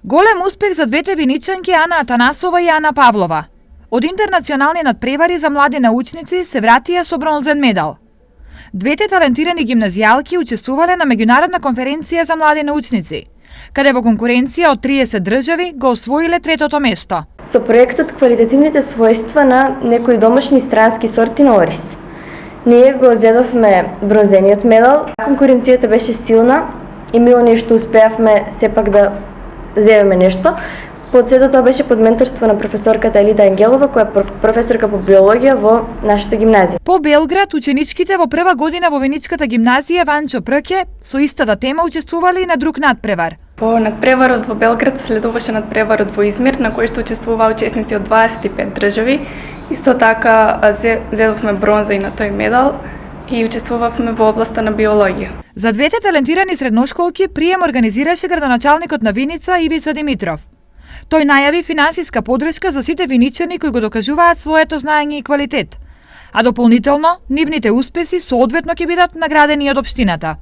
Голем успех за двете виничанки Ана Атанасова и Ана Павлова. Од интернационални надпревари за млади научници се вратија со бронзен медал. Двете талентирани гимназијалки учествувале на меѓународна конференција за млади научници, каде во конкуренција од 30 држави го освоиле третото место. Со проектот Квалитетивните својства на некои домашни странски сорти на ориз. Ние го зедовме бронзениот медал. Конкуренцијата беше силна и мило нешто успеавме сепак да земеме нешто. Под сето тоа беше под менторство на професорката Елида Ангелова, која е професорка по биологија во нашата гимназија. По Белград, ученичките во прва година во Виничката гимназија Ванчо Прке со истата тема учествувале и на друг надпревар. По надпреварот во Белград следуваше надпреварот во Измир, на кој што учествуваа учесници од 25 држави. Исто така зедовме бронза и на тој медал и учествувавме во областа на биологија. За двете талентирани средношколки прием организираше градоначалникот на Виница Ивица Димитров. Тој најави финансиска подршка за сите виничани кои го докажуваат своето знаење и квалитет, а дополнително нивните успеси соодветно ќе бидат наградени од општината.